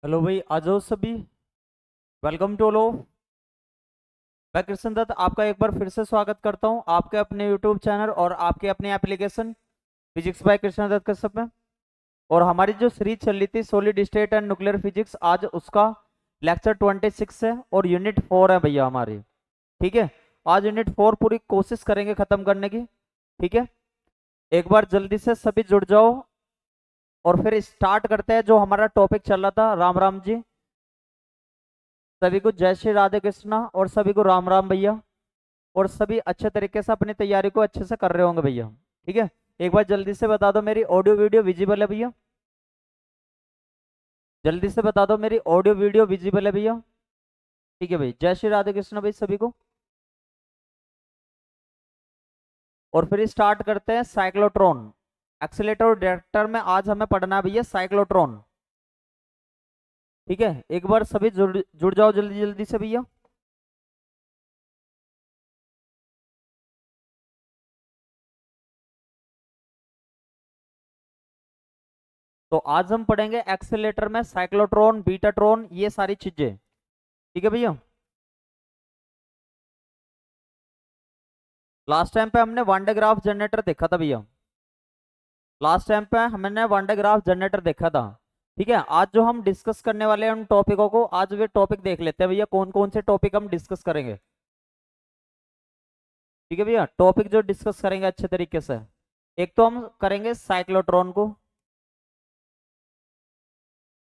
Hello भाई, आ जाओ सभी। Welcome to low. मैं कृष्ण दत्त आपका एक बार फिर से स्वागत करता हूं आपके अपने यूट्यूब चैनल और आपके अपने application physics by Krishna Dutt के सब में। और हमारी जो सीरीज चल रही थी solid state and nuclear physics, आज उसका लेक्चर 26 है और यूनिट 4 है भैया हमारी। ठीक है, आज यूनिट 4 पूरी कोशिश करेंगे खत्म करने की। ठीक है, एक बार जल्दी से सभी जुड़ जाओ और फिर स्टार्ट करते हैं जो हमारा टॉपिक चल रहा था। राम राम जी, सभी को जय श्री राधे कृष्णा और सभी को राम राम भैया। और सभी अच्छे तरीके से अपनी तैयारी को अच्छे से कर रहे होंगे भैया। ठीक है, एक बार जल्दी से बता दो मेरी ऑडियो वीडियो विजिबल है भैया। जल्दी से बता दो मेरी ऑडियो वीडियो विजिबल है भैया। ठीक है भाई, जय श्री राधे कृष्ण भाई सभी को। और फिर स्टार्ट करते हैं साइक्लोट्रॉन। एक्सीलेटर और डायरेक्टर में आज हमें पढ़ना है भैया साइक्लोट्रॉन। ठीक है, एक बार सभी जुड़ जुड़ जाओ जल्दी जल्दी से भैया। तो आज हम पढ़ेंगे एक्सीलेटर में साइक्लोट्रॉन, बीटाट्रॉन, ये सारी चीजें। ठीक है भैया, लास्ट टाइम पे हमने वन डे ग्राफ जनरेटर देखा था भैया। लास्ट टाइम पे हमने वन डे ग्राफ जनरेटर देखा था। ठीक है, आज जो हम डिस्कस करने वाले हैं उन टॉपिकों को, आज वे टॉपिक देख लेते हैं भैया, कौन कौन से टॉपिक हम डिस्कस करेंगे। ठीक है भैया, टॉपिक जो डिस्कस करेंगे अच्छे तरीके से, एक तो हम करेंगे साइक्लोट्रॉन को।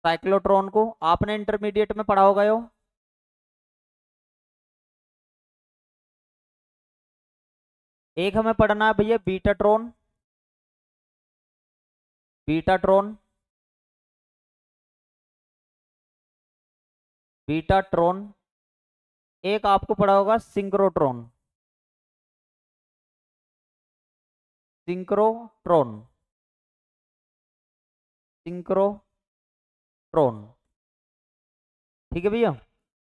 साइक्लोट्रॉन को आपने इंटरमीडिएट में पढ़ा होगा यो। एक हमें पढ़ना है भैया बीटाट्रॉन। Betatron, betatron. एक आपको पढ़ा होगा सिंक्रोट्रॉन। Synchrotron, synchrotron. ठीक है भैया,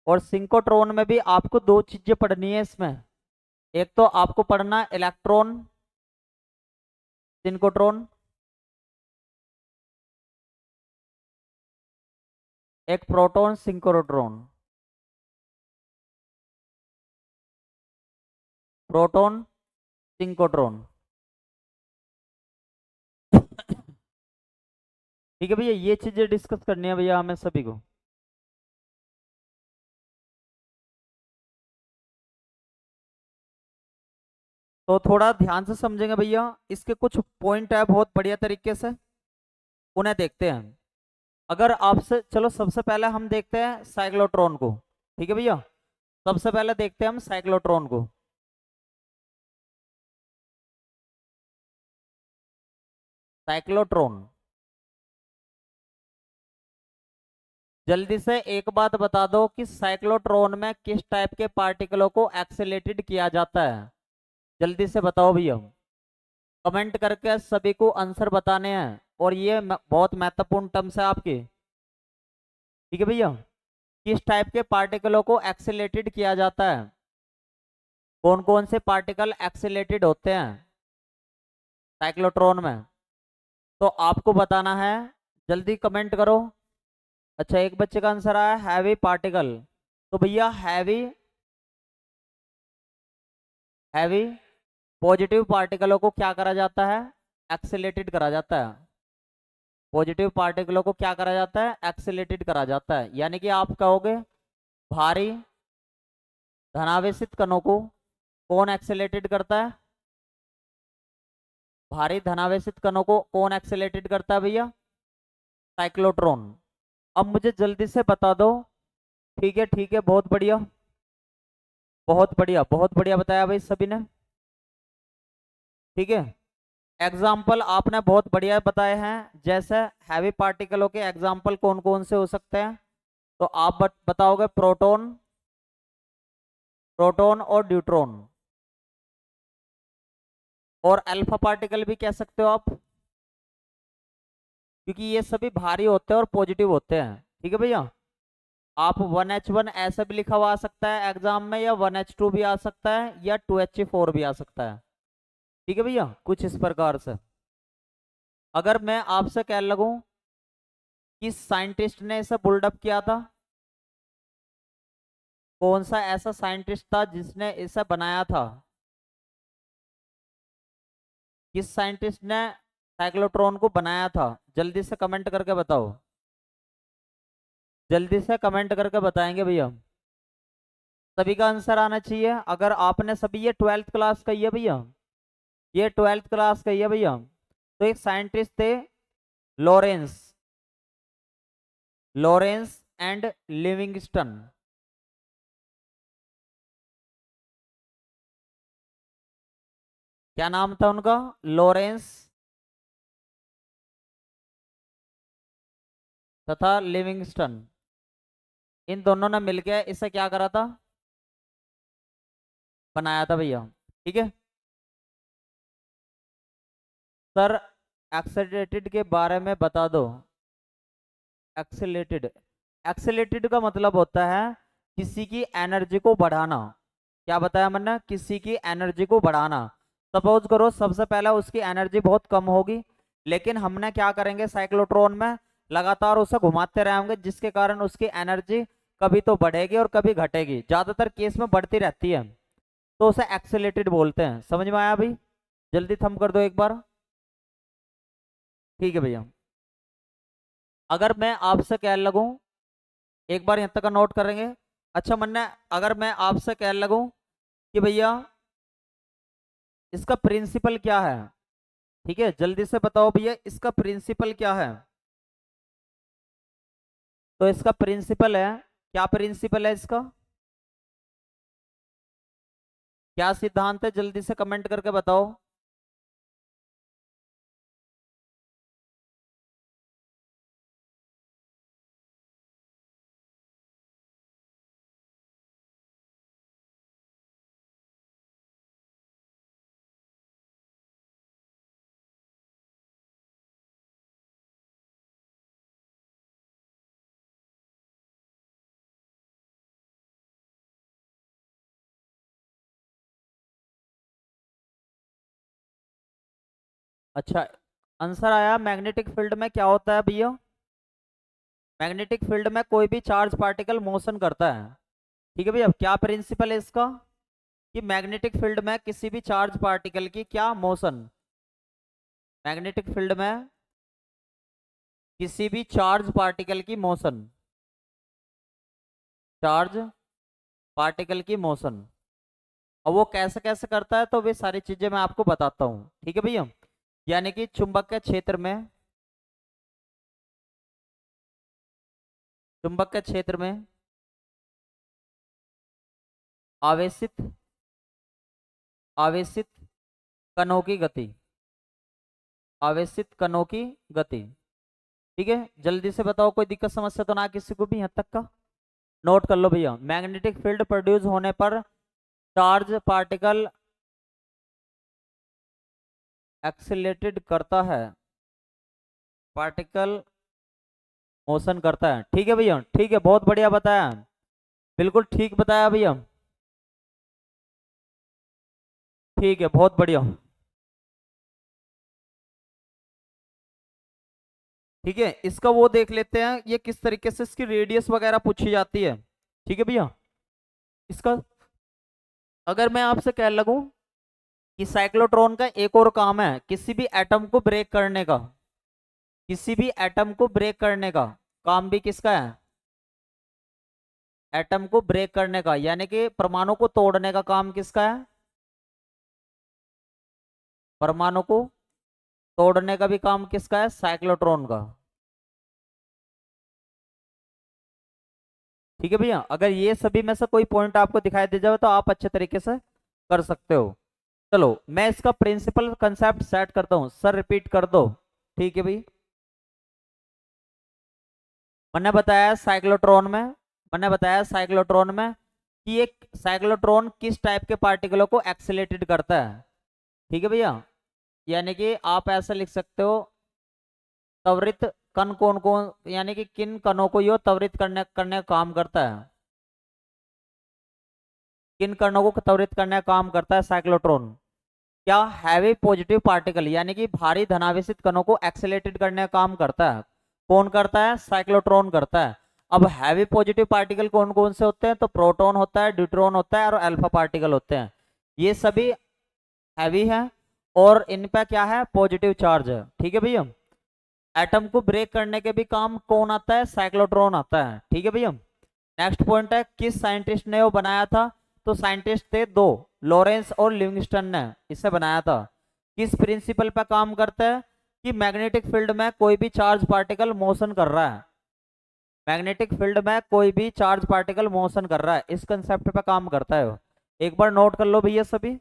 और सिंक्रोट्रॉन में भी आपको दो चीजें पढ़नी है इसमें। एक तो आपको पढ़ना इलेक्ट्रॉन सिंक्रोट्रॉन, एक प्रोटॉन सिंक्रोट्रॉन। Proton synchrotron. ठीक है भैया, ये चीजें डिस्कस करनी है भैया हमें सभी को। तो थोड़ा ध्यान से समझेंगे भैया, इसके कुछ पॉइंट है बहुत बढ़िया तरीके से, उन्हें देखते हैं। अगर आपसे, चलो सबसे पहले हम देखते हैं साइक्लोट्रॉन को। ठीक है भैया, सबसे पहले देखते हैं हम साइक्लोट्रॉन को। साइक्लोट्रॉन, जल्दी से एक बात बता दो कि साइक्लोट्रॉन में किस टाइप के पार्टिकलों को एक्सेलेटेड किया जाता है। जल्दी से बताओ भैया, कमेंट करके सभी को आंसर बताने हैं। और ये बहुत महत्वपूर्ण टर्म्स है आपके। ठीक है भैया, किस टाइप के पार्टिकलों को एक्सेलेटेड किया जाता है, कौन कौन से पार्टिकल एक्सेलेटेड होते हैं साइक्लोट्रॉन में, तो आपको बताना है। जल्दी कमेंट करो। अच्छा, एक बच्चे का आंसर आया हैवी पार्टिकल। तो भैया हैवी, हैवी पॉजिटिव पार्टिकलों को क्या करा जाता है, एक्सेलेटेड करा जाता है। पॉजिटिव पार्टिकलों को क्या करा जाता है, एक्सेलेटेड करा जाता है। यानी कि आप कहोगे भारी धनावेशित कणों को कौन एक्सेलेटेड करता है, भारी धनावेशित कणों को कौन एक्सेलेटेड करता है भैया, साइक्लोट्रॉन। अब मुझे जल्दी से बता दो। ठीक है ठीक है, बहुत बढ़िया, बहुत बढ़िया, बहुत बढ़िया बताया भाई सभी ने। ठीक है, एग्जाम्पल आपने बहुत बढ़िया बताए हैं। जैसे हैवी पार्टिकलों के एग्जाम्पल कौन कौन से हो सकते हैं, तो आप बताओगे प्रोटॉन, प्रोटॉन और न्यूट्रॉन। और अल्फा पार्टिकल भी कह सकते हो आप, क्योंकि ये सभी भारी होते हैं और पॉजिटिव होते हैं। ठीक है भैया, आप 1H1 ऐसे भी लिखा हुआ आ सकता है एग्जाम में, या 1H2 भी आ सकता है, या 2He4 भी आ सकता है। ठीक है भैया, कुछ इस प्रकार से। अगर मैं आपसे कह लगूं किस साइंटिस्ट ने इसे बुल्डअप किया था? कौन सा ऐसा साइंटिस्ट था जिसने इसे बनाया था? किस साइंटिस्ट ने साइक्लोट्रॉन को बनाया था? जल्दी से कमेंट करके बताओ, जल्दी से कमेंट करके बताएंगे भैया। सभी का आंसर आना चाहिए। अगर आपने सभी ये 12th क्लास का ही है भैया, ये 12th क्लास का ही है भैया। तो एक साइंटिस्ट थे लॉरेंस, लॉरेंस एंड लिविंगस्टन। क्या नाम था उनका? लॉरेंस तथा लिविंगस्टन। इन दोनों ने मिलकर इसे क्या करा था? बनाया था भैया। ठीक है सर, एक्सेलरेटेड के बारे में बता दो। एक्सेलेटेड, एक्सेलेटेड का मतलब होता है किसी की एनर्जी को बढ़ाना। क्या बताया मैंने? किसी की एनर्जी को बढ़ाना। सपोज करो सबसे पहले उसकी एनर्जी बहुत कम होगी, लेकिन हमने क्या करेंगे, साइक्लोट्रॉन में लगातार उसे घुमाते रहेंगे, जिसके कारण उसकी एनर्जी कभी तो बढ़ेगी और कभी घटेगी, ज्यादातर केस में बढ़ती रहती है, तो उसे एक्सेलेटेड बोलते हैं। समझ में आया भाई? जल्दी थम कर दो एक बार। ठीक है भैया। अगर मैं आपसे कह लगूं, एक बार यहाँ तक का नोट करेंगे। अच्छा मन्ना, अगर मैं आपसे कह लगूं कि भैया इसका प्रिंसिपल क्या है, ठीक है, जल्दी से बताओ भैया इसका प्रिंसिपल क्या है। तो इसका प्रिंसिपल है, क्या प्रिंसिपल है इसका? क्या सिद्धांत है? जल्दी से कमेंट करके बताओ। अच्छा, आंसर आया। मैग्नेटिक फील्ड में क्या होता है भैया? मैग्नेटिक फील्ड में कोई भी चार्ज पार्टिकल मोशन करता है। ठीक है भैया, क्या प्रिंसिपल है इसका? कि मैग्नेटिक फील्ड में किसी भी चार्ज पार्टिकल की क्या मोशन, मैग्नेटिक फील्ड में किसी भी चार्ज पार्टिकल की मोशन, चार्ज पार्टिकल की मोशन। और वो कैसे कैसे करता है, तो वे सारी चीजें मैं आपको बताता हूँ। ठीक है भैया, यानी कि चुंबक के क्षेत्र में, चुंबक के क्षेत्र में आवेशित, आवेशित कणों की गति, आवेशित कणों की गति। ठीक है, जल्दी से बताओ, कोई दिक्कत समस्या तो ना किसी को भी यहाँ तक का? नोट कर लो भैया। मैग्नेटिक फील्ड प्रोड्यूस होने पर चार्ज पार्टिकल एक्सिलेटेड करता है, पार्टिकल मोशन करता है। ठीक है भैया, ठीक है, बहुत बढ़िया बताया, बिल्कुल ठीक बताया भैया। ठीक है, बहुत बढ़िया। ठीक है, इसका वो देख लेते हैं, ये किस तरीके से इसकी रेडियस वगैरह पूछी जाती है। ठीक है भैया, इसका अगर मैं आपसे कह लगूं कि साइक्लोट्रॉन का एक और काम है किसी भी एटम को ब्रेक करने का, किसी भी एटम को ब्रेक करने का काम भी किसका है? एटम को ब्रेक करने का, यानी कि परमाणु को तोड़ने का काम किसका है? परमाणु को तोड़ने का भी काम किसका है? साइक्लोट्रॉन का। ठीक है भैया, अगर ये सभी में से कोई पॉइंट आपको दिखाई दे जाए तो आप अच्छे तरीके से कर सकते हो। चलो मैं इसका प्रिंसिपल कंसेप्ट सेट करता हूं, सर रिपीट कर दो। ठीक है भाई, मैंने बताया साइक्लोट्रॉन में कि एक साइक्लोट्रॉन किस टाइप के पार्टिकलों को एक्सीलेटेड करता है। ठीक है भैया, यानी कि आप ऐसा लिख सकते हो, त्वरित कण कौन कौन, यानी कि किन कणों को यो त्वरित करने करने का काम करता है, किन कणों को त्वरित करने का काम करता है साइक्लोट्रॉन? क्या हैवी पॉजिटिव पार्टिकल, यानी कि भारी धनावेशित कणों को एक्सेलेटेड करने का काम करता है। कौन करता है? साइक्लोट्रॉन करता है। अब हैवी पॉजिटिव पार्टिकल कौन कौन से होते हैं? तो प्रोटॉन होता है, ड्यूट्रॉन होता है और अल्फा पार्टिकल होते हैं। ये सभी हैवी है और इन पे क्या है? पॉजिटिव चार्ज है। ठीक है भैया। एटम को ब्रेक करने के भी काम कौन आता है? साइक्लोट्रॉन आता है। ठीक है भैया। नेक्स्ट पॉइंट है, किस साइंटिस्ट ने वो बनाया था? तो साइंटिस्ट थे दो, लॉरेंस और लिविंगस्टन ने इसे बनाया था। किस प्रिंसिपल पर काम करता है? कि मैग्नेटिक फील्ड में कोई भी चार्ज पार्टिकल मोशन कर रहा है, मैग्नेटिक फील्ड में कोई भी चार्ज पार्टिकल मोशन कर रहा है, इस कंसेप्ट पे काम करता है वो। एक बार नोट कर लो भैया सभी।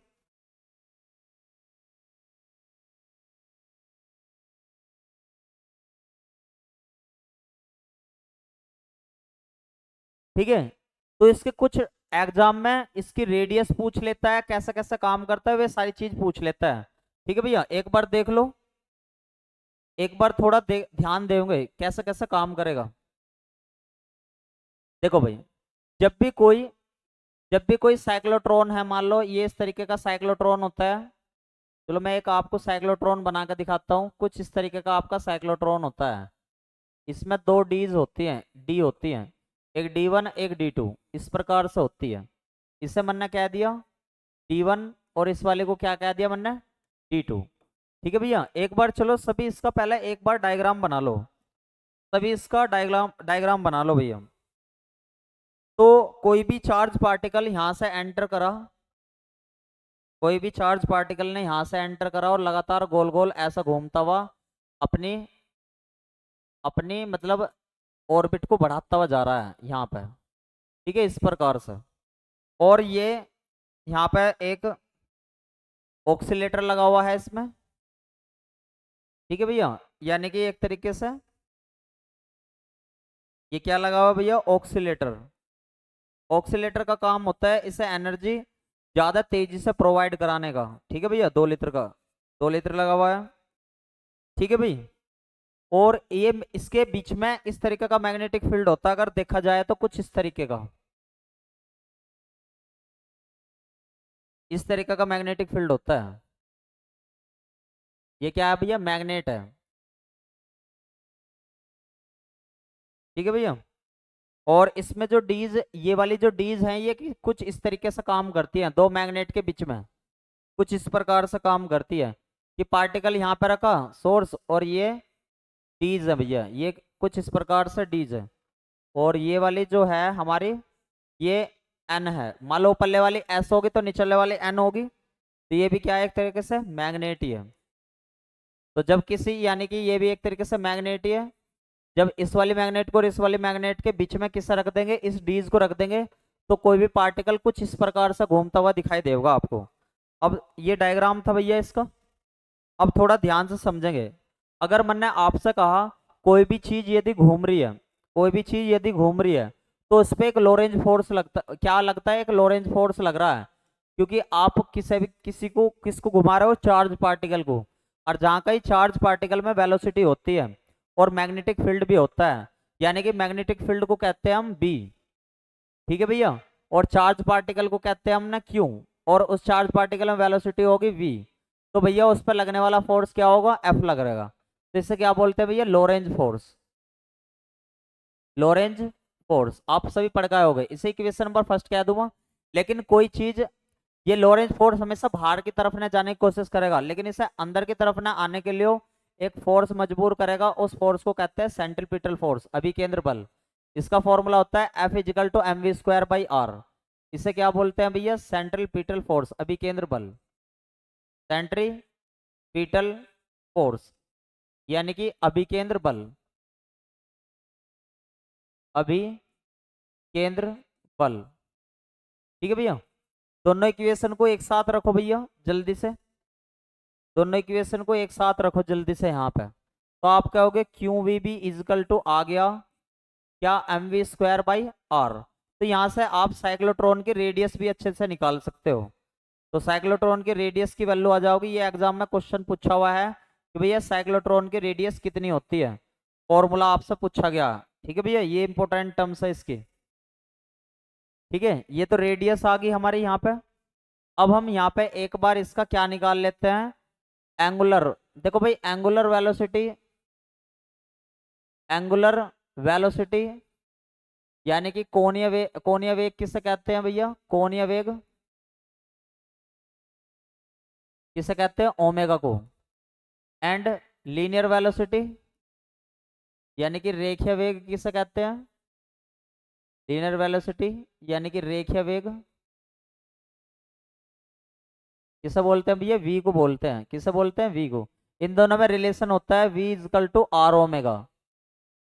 ठीक है। तो इसके कुछ एग्जाम में इसकी रेडियस पूछ लेता है, कैसा कैसा काम करता है, वे सारी चीज पूछ लेता है। ठीक है भैया, एक बार देख लो, एक बार थोड़ा ध्यान देंगे कैसा कैसा काम करेगा। देखो भाई, जब भी कोई जब भी कोई साइक्लोट्रॉन है, मान लो ये इस तरीके का साइक्लोट्रॉन होता है। चलो मैं एक आपको साइक्लोट्रॉन बना के दिखाता हूँ। कुछ इस तरीके का आपका साइक्लोट्रॉन होता है। इसमें दो डीज होती हैं, डी होती हैं, एक D1 एक D2, इस प्रकार से होती है। इसे मैंने कह दिया D1 और इस वाले को क्या कह दिया मैंने? D2। ठीक है भैया, एक बार चलो सभी इसका पहले एक बार डायग्राम बना लो। सभी इसका डायग्राम डायग्राम बना लो भैया। तो कोई भी चार्ज पार्टिकल यहाँ से एंटर करा, कोई भी चार्ज पार्टिकल ने यहाँ से एंटर करा और लगातार गोल गोल ऐसा घूमता हुआ अपनी अपनी मतलब ऑर्बिट को बढ़ाता हुआ जा रहा है यहाँ पे। ठीक है, इस प्रकार से। और ये यहाँ पे एक ऑक्सीलेटर लगा हुआ है इसमें। ठीक है भैया, यानी कि एक तरीके से ये क्या लगा हुआ है भैया? ऑक्सीलेटर। ऑक्सीलेटर का काम होता है इसे एनर्जी ज्यादा तेजी से प्रोवाइड कराने का। ठीक है भैया, 2 लीटर का, 2 लीटर लगा हुआ है। ठीक है भाई। और ये इसके बीच में इस तरीके का मैग्नेटिक फील्ड होता है, अगर देखा जाए तो कुछ इस तरीके का, इस तरीके का मैग्नेटिक फील्ड होता है। ये क्या है भैया? मैग्नेट है। ठीक है भैया। और इसमें जो डीज, ये वाली जो डीज हैं, ये कुछ इस तरीके से काम करती हैं दो मैग्नेट के बीच में, कुछ इस प्रकार से काम करती है कि पार्टिकल यहाँ पे रखा सोर्स, और ये डीज है भैया, ये कुछ इस प्रकार से डीज है। और ये वाली जो है हमारी, ये एन है। मान लो पल्ले वाली एस होगी तो निचले वाली एन होगी, तो ये भी क्या है? एक तरीके से मैग्नेट ही है। तो जब किसी, यानी कि ये भी एक तरीके से मैग्नेट ही है। जब इस वाली मैग्नेट को और इस वाली मैग्नेट के बीच में किससे रख देंगे? इस डीज को रख देंगे, तो कोई भी पार्टिकल कुछ इस प्रकार से घूमता हुआ दिखाई देगा आपको। अब ये डायग्राम था भैया इसका। अब थोड़ा ध्यान से समझेंगे। अगर मैंने आपसे कहा कोई भी चीज यदि घूम रही है, कोई भी चीज यदि घूम रही है, तो उस पर एक लोरेंज फोर्स लगता, क्या लगता है? एक लोरेंज फोर्स लग रहा है। क्योंकि आप किसको घुमा रहे हो? चार्ज पार्टिकल को। और जहाँ कहीं चार्ज पार्टिकल में वेलोसिटी होती है और मैग्नेटिक फील्ड भी होता है, यानी कि मैग्नेटिक फील्ड को कहते हैं हम बी। ठीक है भैया। और चार्ज पार्टिकल को कहते हैं हमने क्यू। और उस चार्ज पार्टिकल में वेलोसिटी होगी वी। तो भैया उस पर लगने वाला फोर्स क्या होगा? एफ लग रहेगा। तो इसे क्या बोलते हैं भैया? Lorentz force. लोरेंज फोर्स आप सभी पढ़ गए होंगे, इसे इक्वेशन नंबर फर्स्ट कह दूंगा। लेकिन कोई चीज, ये लोरेंज फोर्स हमेशा बाहर की तरफ न जाने की कोशिश करेगा, लेकिन इसे अंदर की तरफ न आने के लिए एक फोर्स मजबूर करेगा। उस फोर्स को कहते हैं सेंट्रीपिटल फोर्स, अभिकेंद्र बल। इसका फॉर्मूला होता है F इजिकल टू mv²/r। इसे क्या बोलते हैं भैया? सेंट्रीपिटल फोर्स, अभिकेंद्र बल। सेंट्रीपिटल फोर्स यानी कि अभिकेंद्र बल, अभिकेंद्र बल। ठीक है भैया। दोनों इक्वेशन को एक साथ रखो भैया जल्दी से, दोनों इक्वेशन को एक साथ रखो जल्दी से यहाँ पे। तो आप कहोगे q we B is equal to आ गया क्या? mv²/r। तो यहाँ से आप साइक्लोट्रॉन की रेडियस भी अच्छे से निकाल सकते हो। तो साइक्लोट्रॉन की रेडियस की वैल्यू आ जाओगी, ये एग्जाम में क्वेश्चन पूछा हुआ है कि भैया साइक्लोट्रॉन की रेडियस कितनी होती है, फॉर्मूला आपसे पूछा गया। ठीक है भैया, ये इंपॉर्टेंट टर्म्स है इसकी। ठीक है, ये तो रेडियस आ गई हमारे यहाँ पे। अब हम यहाँ पे एक बार इसका क्या निकाल लेते हैं? एंगुलर। देखो भाई, एंगुलर वेलोसिटी एंगुलर वेलोसिटी यानी कि कोणीय वेग किसे कहते हैं भैया? कोणीय वेग किसे कहते हैं? ओमेगा को। एंड लीनियर वेलोसिटी यानी कि रेखीय वेग किसे कहते हैं? लीनियर वेलोसिटी यानी कि रेखीय वेग किसे बोलते हैं भैया? वी को बोलते हैं। किसे बोलते हैं? वी को। इन दोनों में रिलेशन होता है V equal to R omega.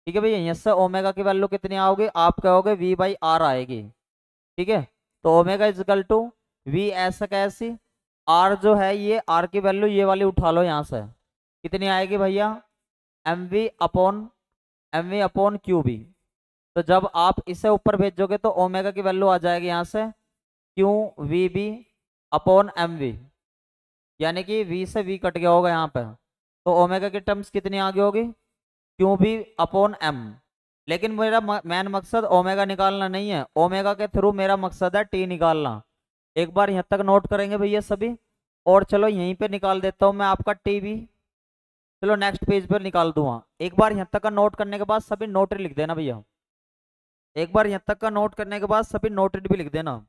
ठीक है भैया, यहाँ से ओमेगा की वैल्यू कितनी आओगे? आप कहोगे वी बाई आर आएगी। ठीक है, तो ओमेगा इजकल टू वी ऐसा कैसी, आर जो है ये आर की वैल्यू ये वाली उठा लो यहाँ से, कितनी आएगी भैया? M V upon Q B. तो जब आप इसे ऊपर भेजोगे तो ओमेगा की वैल्यू आ जाएगी यहाँ से Q we B upon M V, यानी कि वी से वी कट गया होगा यहाँ पे, तो ओमेगा की टर्म्स कितनी आगे होगी? Q B upon M. लेकिन मेरा मेन मकसद ओमेगा निकालना नहीं है, ओमेगा के थ्रू मेरा मकसद है टी निकालना। एक बार यहाँ तक नोट करेंगे भैया सभी, और चलो यहीं पे निकाल देता हूँ मैं आपका टी भी। चलो नेक्स्ट पेज पर निकाल दूंगा। एक बार यहाँ तक का नोट करने के बाद सभी नोटेड लिख देना भैया। एक बार यहाँ तक का नोट करने के बाद सभी नोटेड भी लिख देना।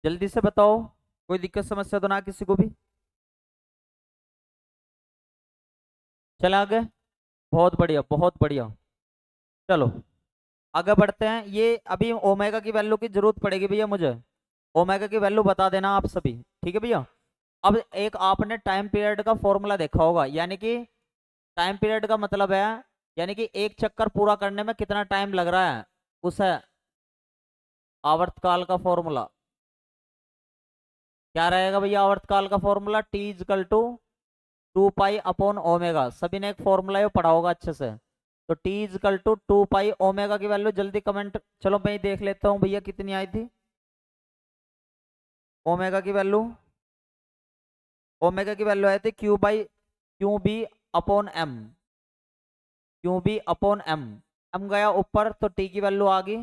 जल्दी से बताओ, कोई दिक्कत समस्या तो ना किसी को भी? चले आगे। बहुत बढ़िया, बहुत बढ़िया। चलो आगे बढ़ते हैं। ये अभी ओमेगा की वैल्यू की जरूरत पड़ेगी भैया मुझे, ओमेगा की वैल्यू बता देना आप सभी। ठीक है भैया। अब एक आपने टाइम पीरियड का फॉर्मूला देखा होगा, यानी कि टाइम पीरियड का मतलब है यानी कि एक चक्कर पूरा करने में कितना टाइम लग रहा है, उस है आवर्तकाल का फॉर्मूला। क्या रहेगा भैया आवर्तकाल का formula? T equal to 2 pi upon omega. सभी ने एक फॉर्मूला ये पढ़ा होगा अच्छे से। तो T equal to 2 pi omega की वैल्यू जल्दी कमेंट, चलो मैं ही देख लेता हूँ भैया कितनी आई थी ओमेगा की वैल्यू। ओमेगा की वैल्यू आई थी Q B upon M. Q B upon M. M गया ऊपर तो टी की वैल्यू आ गई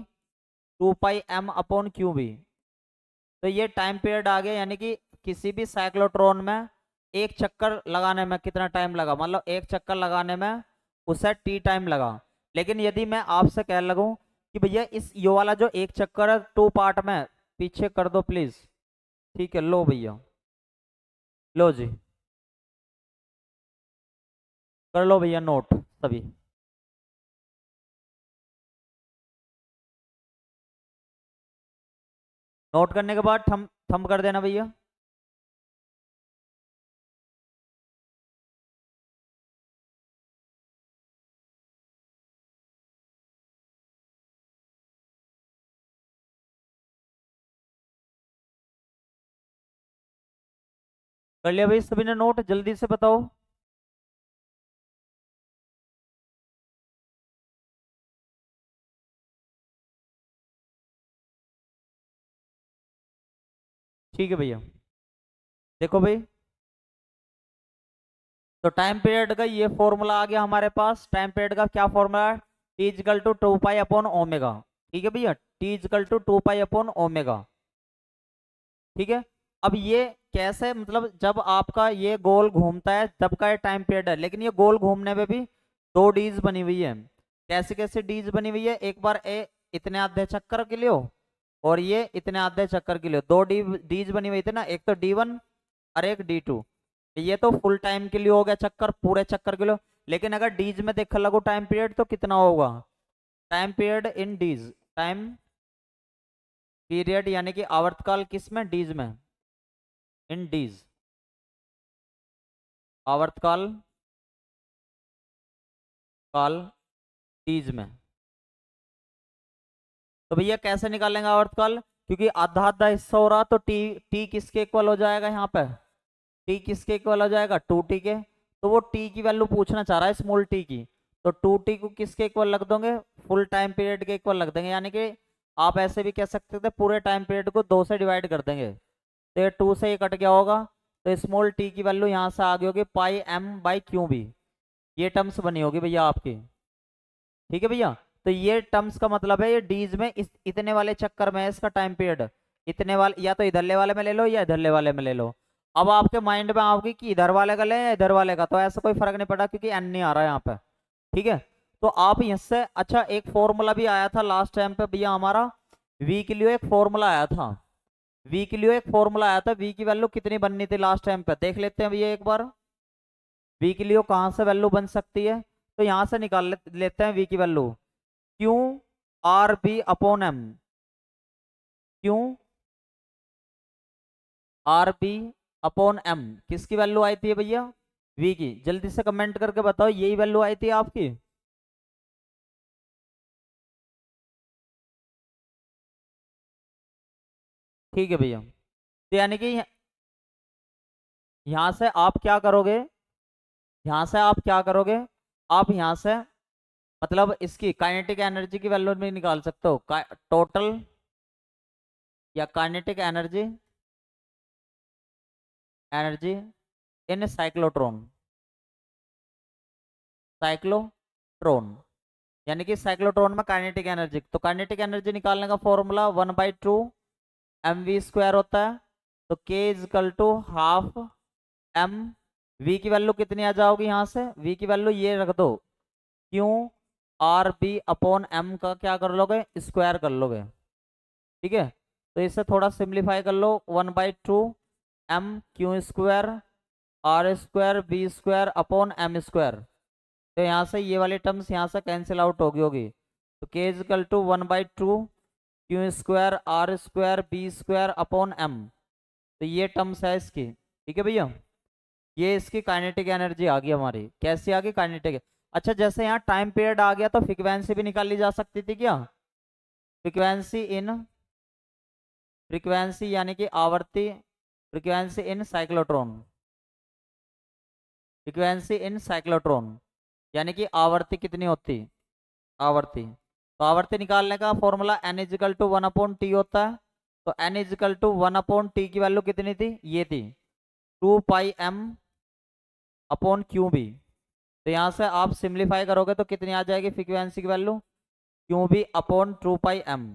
2 pi M upon Q B. तो ये टाइम पीरियड आ गया, यानी कि किसी भी साइक्लोट्रॉन में एक चक्कर लगाने में कितना टाइम लगा, मतलब एक चक्कर लगाने में उसे टी टाइम लगा। लेकिन यदि मैं आपसे कह लगूं कि भैया इस ये वाला जो एक चक्कर है 2 पार्ट में पीछे कर दो प्लीज। ठीक है, लो भैया, लो जी, कर लो भैया नोट सभी। नोट करने के बाद थम थम कर देना भैया। कर लिया भाई सभी ने नोट? जल्दी से बताओ। ठीक है भैया, देखो भाई, तो टाइम पीरियड का ये फॉर्मूला आ गया हमारे पास। टाइम पीरियड का क्या फॉर्मूला है? T equal to 2 pi upon omega. ठीक है भैया, T equal to 2 pi upon omega. ठीक है, अब ये कैसे, मतलब जब आपका ये गोल घूमता है तब का ये टाइम पीरियड है, लेकिन ये गोल घूमने में भी दो डीज बनी हुई है। कैसे कैसे डीज बनी हुई है? एक बार इतने आधे चक्कर के लिए हो, और ये इतने आधे चक्कर के लिए दो डीज बनी हुई थी ना, एक तो D1 और एक D2। ये तो फुल टाइम के लिए हो गया चक्कर, पूरे चक्कर के लिए। लेकिन अगर डीज में देखने लगो टाइम पीरियड तो कितना होगा? Time period in these, time period यानी कि आवर्तकाल किस में? डीज में, इन डीज आवर्तकाल, काल डीज में। तो भैया कैसे निकालेंगे आवर्तकाल? क्योंकि आधा आधा हिस्सा हो रहा तो टी टी किसके इक्वल हो जाएगा यहाँ पे? टी किसके इक्वल हो जाएगा? 2t के। तो वो टी की वैल्यू पूछना चाह रहा है, स्मॉल टी की। तो 2t को किसके इक्वल लग दोगे? फुल टाइम पीरियड के इक्वल लग देंगे, यानी कि आप ऐसे भी कह सकते थे पूरे टाइम पीरियड को 2 से डिवाइड कर देंगे, तो ये 2 से ये कट गया होगा। तो स्मॉल टी की वैल्यू यहाँ से आ गई होगी पाई एम बाई क्यू बी। ये टर्म्स बनी होगी भैया आपकी। ठीक है भैया, तो ये टर्म्स का मतलब है ये डीज में इतने वाले चक्कर में है इसका टाइम पीरियड, इतने वाले, या तो इधरले वाले में ले लो या इधरले वाले में ले लो। अब आपके माइंड में आओगी कि इधर वाले का ले या इधर वाले का, तो ऐसा कोई फर्क नहीं पड़ा क्योंकि एन नहीं आ रहा है यहाँ पे। ठीक है, तो आप इससे अच्छा एक फॉर्मूला भी आया था लास्ट टाइम पे भैया हमारा, वी के लिए एक फॉर्मूला आया था, वी के लिए एक फॉर्मूला आया था, वी की वैल्यू कितनी बननी थी लास्ट टाइम पे, देख लेते हैं भैया एक बार। वी के लिए कहाँ से वैल्यू बन सकती है, तो यहाँ से निकाल लेते हैं वी की value, Q R B upon M, Q R B upon M, किसकी वैल्यू आई थी भैया, वी की। जल्दी से कमेंट करके बताओ यही वैल्यू आई थी आपकी। ठीक है भैया, तो यानी कि यहाँ से आप क्या करोगे, यहाँ से आप क्या करोगे, आप यहाँ से मतलब इसकी काइनेटिक एनर्जी की वैल्यू भी निकाल सकते हो, टोटल या kinetic energy, energy in cyclotron, cyclotron, यानी कि साइक्लोट्रॉन में काइनेटिक एनर्जी, तो काइनेटिक एनर्जी निकालने का फॉर्मूला 1/2 mv स्क्वायर होता है, तो k equal to half m, v की वैल्यू कितनी आ जाओगी यहाँ से, v की वैल्यू ये रख दो, Q R B upon M का क्या कर लोगे, स्क्वायर कर लोगे। ठीक है, तो इसे थोड़ा सिंप्लीफाई कर लो, 1/2 M Q square R square B square upon M square, तो यहाँ से ये वाली टर्म्स यहाँ से कैंसिल आउट होगी, तो k equal to 1/2 Q square R square B square upon M, तो ये टर्म्स है इसकी। ठीक है भैया, ये इसकी काइनेटिक एनर्जी आ गई हमारी, कैसी आ गई काइनेटिक। अच्छा, जैसे यहाँ टाइम पीरियड आ गया तो फ्रीक्वेंसी भी निकाली जा सकती थी क्या, फ्रीक्वेंसी इन, फ्रीक्वेंसी यानी कि आवर्ती, frequency in cyclotron, frequency in cyclotron यानी कि आवर्ती कितनी होती, आवर्ती, तो आवर्ती निकालने का formula n is equal to 1/t होता है, तो n इजिकल टू 1/t की वैल्यू कितनी थी, ये थी 2πm अपॉन क्यू बी, तो यहाँ से आप सिंप्लीफाई करोगे तो कितनी आ जाएगी फ्रीक्वेंसी की value, Q B upon 2πm,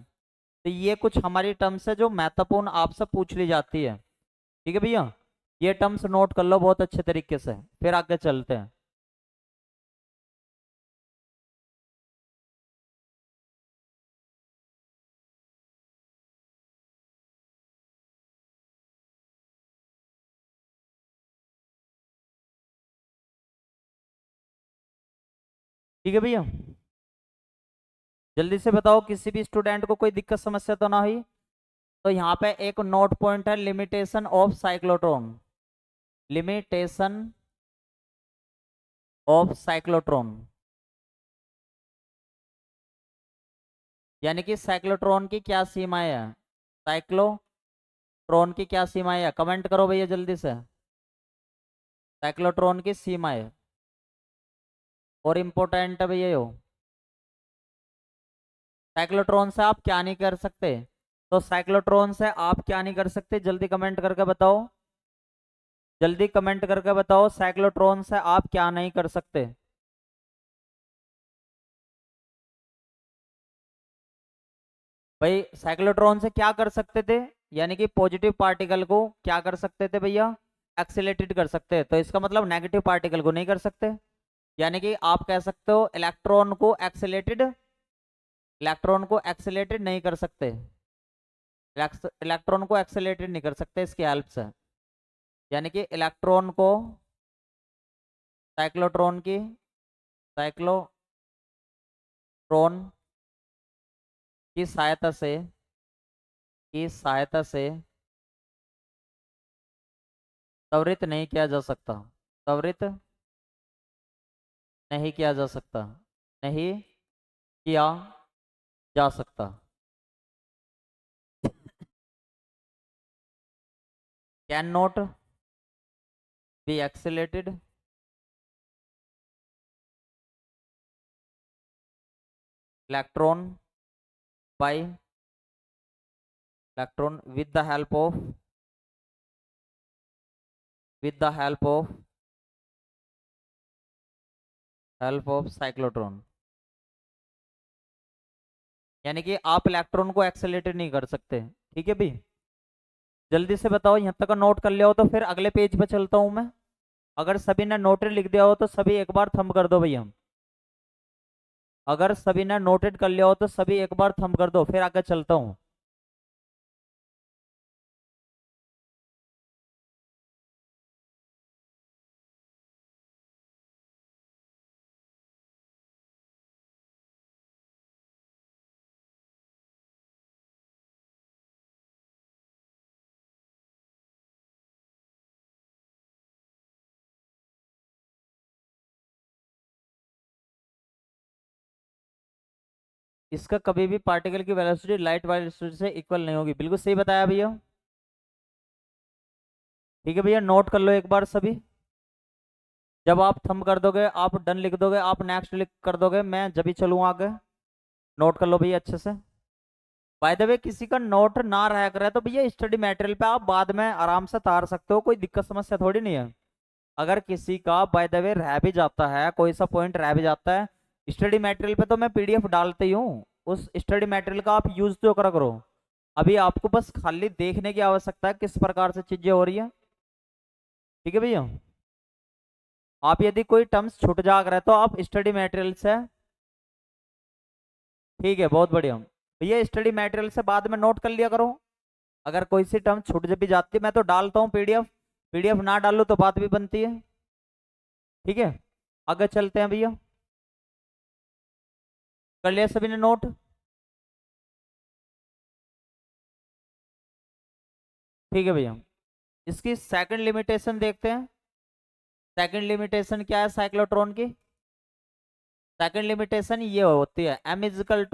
तो ये कुछ हमारी टर्म्स है जो महत्वपूर्ण आपसे पूछ ली जाती है। ठीक है भैया, ये टर्म्स नोट कर लो बहुत अच्छे तरीके से, फिर आगे चलते हैं। ठीक है भैया, जल्दी से बताओ किसी भी स्टूडेंट को कोई दिक्कत समस्या तो ना हुई। तो यहाँ पे एक नोट पॉइंट है, limitation of cyclotron, limitation of cyclotron, यानी कि साइक्लोट्रॉन की क्या सीमाएं है, साइक्लोट्रॉन की क्या सीमाएं है, कमेंट करो भैया जल्दी से, साइक्लोट्रॉन की सीमाएं, और इम्पोर्टेंट है भैया यो, साइक्लोट्रॉन से आप क्या नहीं कर सकते, तो साइक्लोट्रॉन से आप क्या नहीं कर सकते, जल्दी कमेंट करके बताओ, जल्दी कमेंट करके बताओ साइक्लोट्रॉन से आप क्या नहीं कर सकते। भाई साइक्लोट्रॉन से क्या कर सकते थे, यानी कि पॉजिटिव पार्टिकल को क्या कर सकते थे भैया, एक्सीलेटेड कर सकते, तो इसका मतलब नेगेटिव पार्टिकल को नहीं कर सकते, यानी कि आप कह सकते हो इलेक्ट्रॉन को एक्सीलेटेड, इलेक्ट्रॉन को एक्सीलेटेड नहीं कर सकते, इलेक्ट्रॉन को एक्सीलेटेड नहीं कर सकते इसकी हेल्प से, यानी कि इलेक्ट्रॉन को साइक्लोट्रॉन की, साइक्लोट्रॉन की सहायता से, की सहायता से त्वरित नहीं किया जा सकता, त्वरित नहीं किया जा सकता, नहीं किया जा सकता, can not be accelerated electron by electron with the help of, with the help of cyclotron, यानी कि आप इलेक्ट्रॉन को एक्सेलरेट नहीं कर सकते। ठीक है भाई, जल्दी से बताओ, यहाँ तक नोट कर लिया हो तो फिर अगले पेज पे चलता हूँ मैं। अगर सभी ने नोटेड लिख दिया हो तो सभी एक बार थंब कर दो भैया। अगर सभी ने नोटेड कर लिया हो तो सभी एक बार थंब कर दो, फिर आगे चलता हूँ। इसका कभी भी पार्टिकल की वेलोसिटी लाइट वेलोसिटी से इक्वल नहीं होगी, बिल्कुल सही बताया भैया। ठीक है भैया, नोट कर लो एक बार सभी। जब आप थंब कर दोगे, आप डन लिख दोगे, आप नेक्स्ट लिख कर दोगे, मैं जब भी चलूँ आगे। नोट कर लो भैया अच्छे से। बाय द वे, किसी का नोट ना रहा करे तो भैया स्टडी मटेरियल पे आप बाद में आराम से तार सकते हो, कोई दिक्कत समस्या थोड़ी नहीं है। अगर किसी का बाय द वे रह भी जाता है, कोई सा पॉइंट रह भी जाता है, स्टडी मटेरियल पे तो मैं पीडीएफ डालते ही हूँ। उस स्टडी मटेरियल का आप यूज तो करा करो। अभी आपको बस खाली देखने की आवश्यकता है किस प्रकार से चीजें हो रही है। ठीक है भैया, आप यदि कोई टर्म्स छूट जा रहा है तो आप स्टडी मटेरियल से, ठीक है बहुत बढ़िया भैया, स्टडी मटेरियल से बाद में नोट कर लिया करो। अगर कोई सी टर्म छूट भी जाती है मैं तो डालता हूँ पीडीएफ, पीडीएफ ना डालू तो बात भी बनती है। ठीक है, आगे चलते हैं भैया। कर लिया सभी ने नोट? ठीक है भैया, इसकी सेकंड लिमिटेशन देखते हैं। सेकंड लिमिटेशन क्या है साइक्लोट्रॉन की? सेकंड लिमिटेशन ये होती है m equal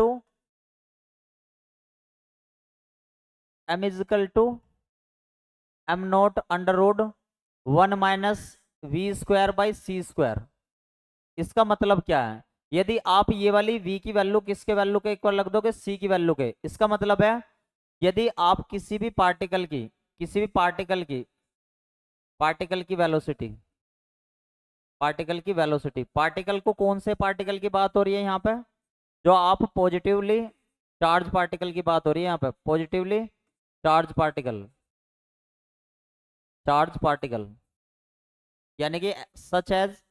to M naught under root 1 - v² / c²। इसका मतलब क्या है? यदि आप ये वाली v की वैल्यू किसके वैल्यू के इक्वल रख दोगे, c की वैल्यू के, इसका मतलब है यदि आप किसी भी पार्टिकल की वेलोसिटी, पार्टिकल को, कौन से पार्टिकल की बात हो रही है यहाँ पे? जो आप पॉजिटिवली चार्ज पार्टिकल की बात हो रही है यहाँ पे, पॉजिटिवली चार्ज पार्टिकल यानी कि सच एज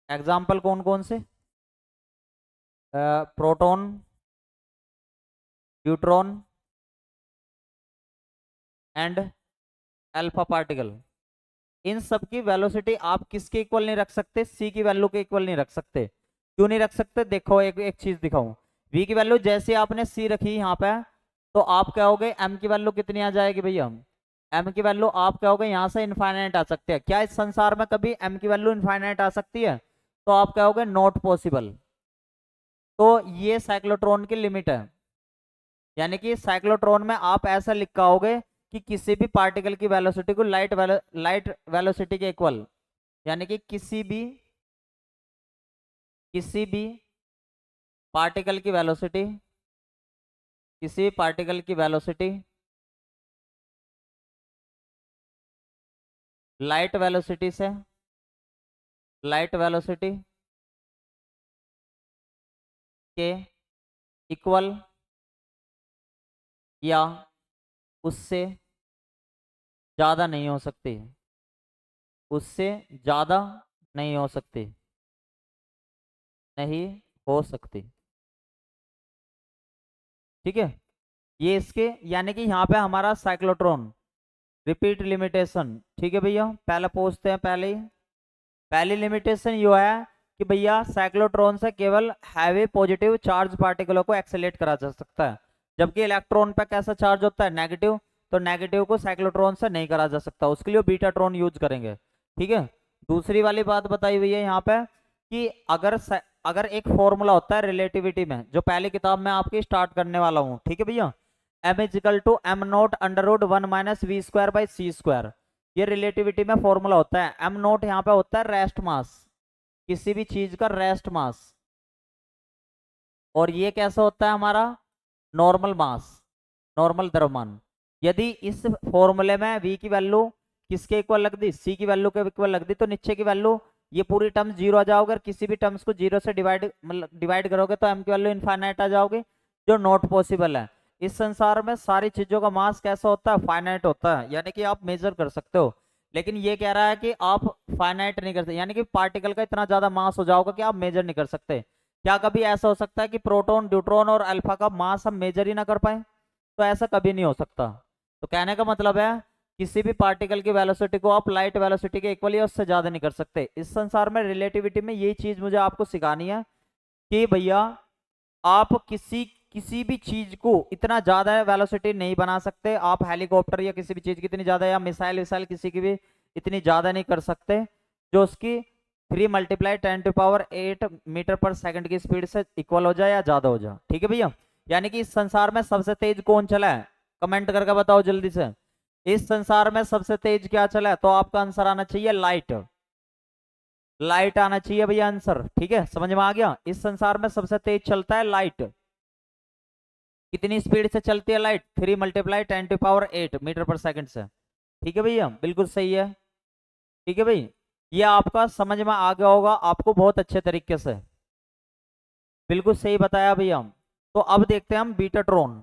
एग्जाम्पल कौन कौन से? Proton, neutron and alpha particle. इन सब की वेलोसिटी आप किसके इक्वल नहीं रख सकते? सी की वैल्यू के इक्वल नहीं रख सकते। क्यों नहीं रख सकते? देखो एक एक चीज दिखाऊं। वी की वैल्यू जैसे आपने सी रखी यहाँ पे, तो आप क्या हो गए, एम की वैल्यू कितनी आ जाएगी भैया? एम की वैल्यू आप क्या हो गए, यहाँ से इनफाइनाइट आ सकते हैं। क्या इस संसार में कभी एम की वैल्यू इनफाइनाइट आ सकती है? तो आप क्या हो गए, नॉट पॉसिबल। तो ये साइक्लोट्रॉन की लिमिट है। यानी कि साइक्लोट्रॉन में आप ऐसा लिख पाओगे कि किसी भी पार्टिकल की वेलोसिटी को लाइट वेलोसिटी के इक्वल, यानी कि किसी भी पार्टिकल की वेलोसिटी, किसी पार्टिकल की वेलोसिटी लाइट वेलोसिटी से, लाइट वेलोसिटी के इक्वल या उससे ज्यादा नहीं हो सकती, उससे ज्यादा नहीं हो सकती, नहीं हो सकती। ठीक है, ये इसके, यानी कि यहाँ पे हमारा साइक्लोट्रॉन रिपीट लिमिटेशन। ठीक है भैया, पहले पूछते हैं, पहली लिमिटेशन ये है कि भैया साइक्लोट्रॉन से केवल हैवी पॉजिटिव चार्ज पार्टिकलों को एक्सेलेरेट करा जा सकता है, जबकि इलेक्ट्रॉन पे कैसा चार्ज होता है, नेगेटिव, तो नेगेटिव को साइक्लोट्रॉन से नहीं करा जा सकता, उसके लिए बीटाट्रॉन यूज करेंगे। ठीक है, दूसरी वाली बात बताई हुई है यहाँ पे कि अगर एक फॉर्मूला होता है रिलेटिविटी में, जो पहली किताब में आपकी स्टार्ट करने वाला हूँ। ठीक है भैया, m = m0 under root 1 - v²/c²। ये रिलेटिविटी में फॉर्मूला होता है। m0 यहाँ पे होता है रेस्ट मास, किसी भी चीज का रेस्ट मास, और ये कैसा होता है हमारा, नॉर्मल मास, नॉर्मल द्रव्यमान। यदि इस फॉर्मूले में v की वैल्यू किसके इक्वल लग दी, c की वैल्यू के इक्वल लग दी, तो नीचे की वैल्यू, ये पूरी टर्म जीरो आ जाओगे। अगर किसी भी टर्म्स को जीरो से डिवाइड करोगे तो m की वैल्यू इनफाइनाइट आ जाओगे। जो नॉट पॉसिबल है। इस संसार में सारी चीजों का मास कैसा होता है, फाइनाइट होता है, यानी कि आप मेजर कर सकते हो। लेकिन ये कह रहा है कि आप फाइनाइट नहीं कर सकते, यानी कि पार्टिकल का इतना ज्यादा मास हो जाओगा कि आप मेजर नहीं कर सकते। क्या कभी ऐसा हो सकता है कि प्रोटॉन, न्यूट्रॉन और अल्फा का मास हम मेजर ही ना कर पाए? तो ऐसा कभी नहीं हो सकता। तो कहने का मतलब है किसी भी पार्टिकल की वेलोसिटी को आप लाइट वेलोसिटी के इक्वल या उससे ज्यादा नहीं कर सकते। इस संसार में रिलेटिविटी में यही चीज मुझे आपको सिखानी है कि भैया आप किसी किसी भी चीज को इतना ज्यादा वेलोसिटी नहीं बना सकते। आप हेलीकॉप्टर या किसी भी चीज की इतनी ज्यादा, या मिसाइल विसाइल किसी की भी इतनी ज्यादा नहीं कर सकते जो उसकी 3 × 10⁸ मीटर पर सेकंड की स्पीड से इक्वल हो जाए या ज्यादा हो जाए। ठीक है भैया। यानी कि इस संसार में सबसे तेज कौन चला है? कमेंट करके बताओ जल्दी से। इस संसार में सबसे तेज क्या चला है? तो आपका आंसर आना चाहिए लाइट। लाइट आना चाहिए भैया आंसर। ठीक है, समझ में आ गया? इस संसार में सबसे तेज चलता है लाइट। कितनी स्पीड से चलती है लाइट? 3 × 10⁸ मीटर पर सेकंड से। ठीक है भैया, बिल्कुल सही है। ठीक है भाई, ये आपका समझ में आ गया होगा आपको बहुत अच्छे तरीके से। बिल्कुल सही बताया भैया। तो अब देखते हैं हम बीटाट्रॉन।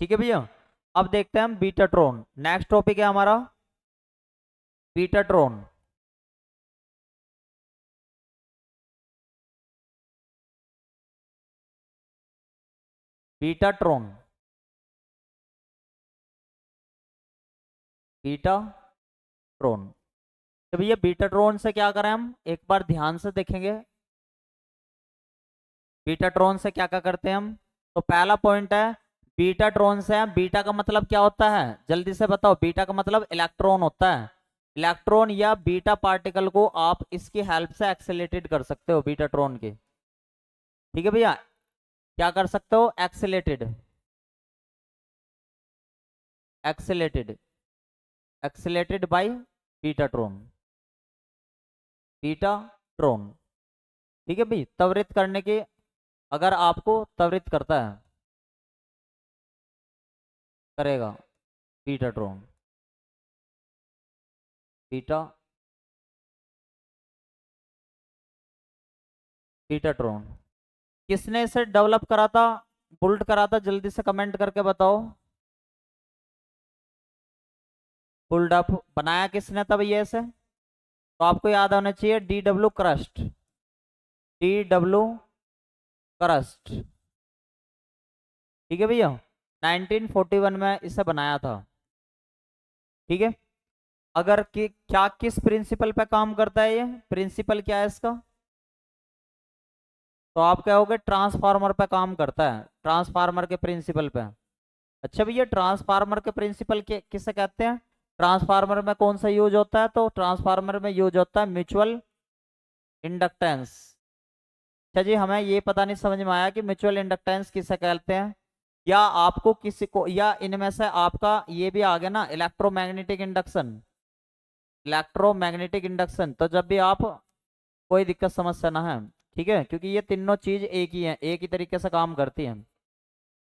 ठीक है भैया, अब देखते हैं हम बीटाट्रॉन। नेक्स्ट टॉपिक है हमारा बीटाट्रॉन। Betatron, betatron. तो भैया बीटाट्रॉन से क्या करें हम, एक बार ध्यान से देखेंगे बीटाट्रॉन से क्या क्या करते हैं हम। तो पहला पॉइंट है बीटाट्रॉन से हम, बीटा का मतलब क्या होता है जल्दी से बताओ? बीटा का मतलब इलेक्ट्रॉन होता है। इलेक्ट्रॉन या बीटा पार्टिकल को आप इसकी हेल्प से एक्सेलेटेड कर सकते हो, बीटाट्रॉन के। ठीक है भैया, क्या कर सकते हो? Accelerated, accelerated, accelerated by betatron, betatron. ठीक है भाई, त्वरित करने के, अगर आपको त्वरित करता है, करेगा बीटाट्रॉन, बीटा, बीटाट्रॉन। किसने इसे डेवलप करा था, बुल्ड करा था? जल्दी से कमेंट करके बताओ। बुल्ड अप बनाया किसने था भैया इसे? तो आपको याद होना चाहिए DW क्रस्ट, DW क्रस्ट। ठीक है भैया, 1941 में इसे बनाया था। ठीक है, अगर कि क्या किस प्रिंसिपल पे काम करता है, ये प्रिंसिपल क्या है इसका? तो आप कहोगे ट्रांसफार्मर पे काम करता है, ट्रांसफार्मर के प्रिंसिपल पे। अच्छा भैया, ट्रांसफार्मर के प्रिंसिपल के किसे कहते हैं? ट्रांसफार्मर में कौन सा यूज होता है? तो ट्रांसफार्मर में यूज होता है म्यूचुअल इंडक्टेंस। अच्छा जी, हमें ये पता नहीं समझ में आया कि म्यूचुअल इंडक्टेंस किसे कहते हैं, या आपको किसी को, या इनमें से आपका ये भी आ गया ना इलेक्ट्रोमैग्नेटिक इंडक्शन। इलेक्ट्रोमैग्नेटिक इंडक्शन, तो जब भी आप कोई दिक्कत समस्या ना है। ठीक है, क्योंकि ये तीनों चीज एक ही है, एक ही तरीके से काम करती है।